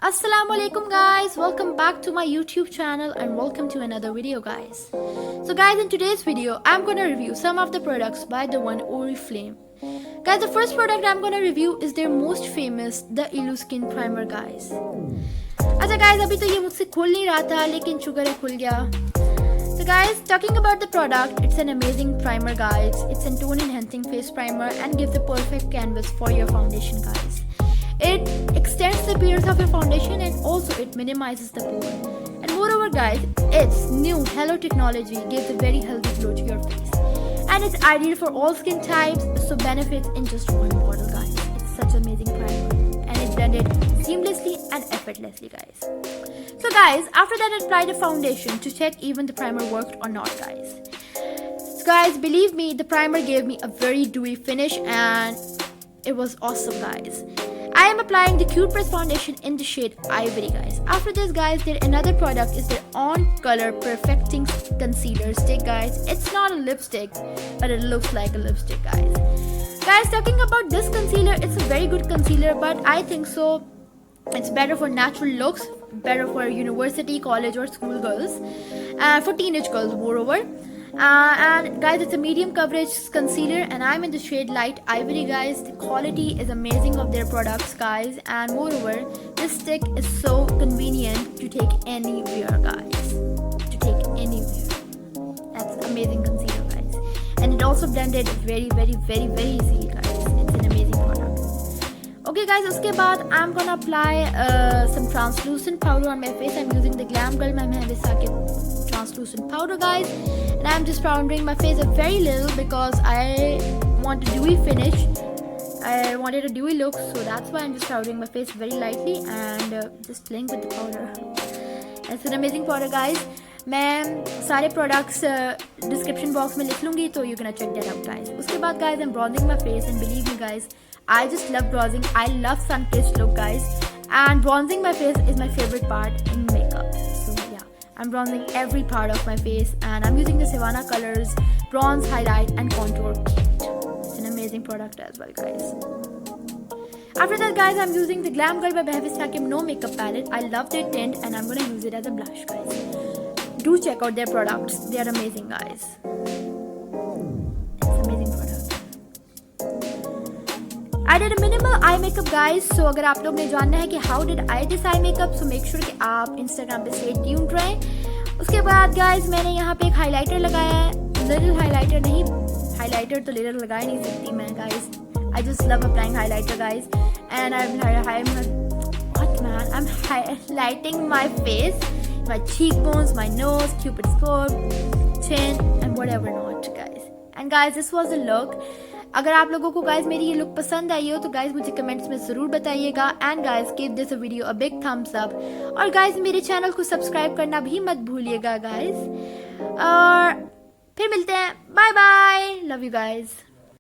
Assalamualaikum guys, welcome back to my YouTube channel and welcome to another video guys. So guys, in today's video I'm gonna review some of the products by the one ORIFLAME. Guys, the first product I'm gonna review is their most famous the Illuskin primer guys. अच्छा guys, अभी तो ये मुझसे खुल नहीं रहा था लेकिन शुक्र है खुल गया. So guys, talking about the product, it's an amazing primer guys. It's a tone enhancing face primer and gives the perfect canvas for your foundation guys. It extends the appearance of your foundation and also it minimizes the pore. And moreover guys, its new Hello technology gives a very healthy glow to your face. And it's ideal for all skin types, so benefits in just one bottle guys. It's such an amazing primer and it blended seamlessly and effortlessly guys. So guys, after that I applied a foundation to check even the primer worked or not guys. So guys, believe me, the primer gave me a very dewy finish and it was awesome guys. I am applying the Cute Press foundation in the shade Ivory guys. After this guys, their another product is their On Color Perfecting Concealer Stick guys. It's not a lipstick, but it looks like a lipstick guys. Guys, talking about this concealer, it's a very good concealer, but I think so it's better for natural looks, better for university, college or school girls, for teenage girls moreover. And guys, it's a medium coverage concealer and I'm in the shade Light Ivory guys. The quality is amazing of their products guys, and moreover this stick is so convenient to take anywhere guys, That's amazing concealer guys, and it also blended very easily guys. It's an amazing product. Okay guys, uske baad I'm gonna apply some translucent powder on my face. I'm using the Glam by Mehwish Saqib translucent powder guys, and I'm just powdering my face a very little because I want a dewy finish. I wanted a dewy look, so that's why I'm just powdering my face very lightly and just playing with the powder. It's an amazing powder guys. मैं सारे products description box में लिख लूँगी, तो you're gonna check that out guys. उसके बाद guys, I'm bronzing my face and believe me guys, I just love bronzing. I love sun-kissed look guys, and bronzing my face is my favorite part in makeup. So yeah, I'm bronzing every part of my face and I'm using the Sivanna colors bronze, highlight and contour kit. It's an amazing product as well guys. After that guys, I'm using the Glam by Mehwish Saqib no makeup palette. I love their tint and I'm gonna use it as a blush guys. Do check out their products, they are amazing guys. It's amazing product. I did a minimal eye makeup guys, so अगर आप लोग ने जानना है कि how did I this eye makeup, so make sure कि आप Instagram पे stay tuned रहें. उसके बाद guys, मैंने यहाँ पे एक highlighter लगाया है, little highlighter नहीं, highlighter तो little लगा ही नहीं सकती मैं guys. I just love applying highlighter guys, and I'm highlighting my face, my cheekbones, my nose, cupid's bow, chin and whatever not guys. And guys, this was the look. अगर आप लोगों को guys मेरी ये लुक पसंद आई हो तो guys मुझे कमेंट्स में ज़रूर बताइएगा. And guys give this video a big thumbs up, और गाइज मेरे चैनल को सब्सक्राइब करना भी मत भूलिएगा गाइज. और फिर मिलते हैं, bye bye, love you guys.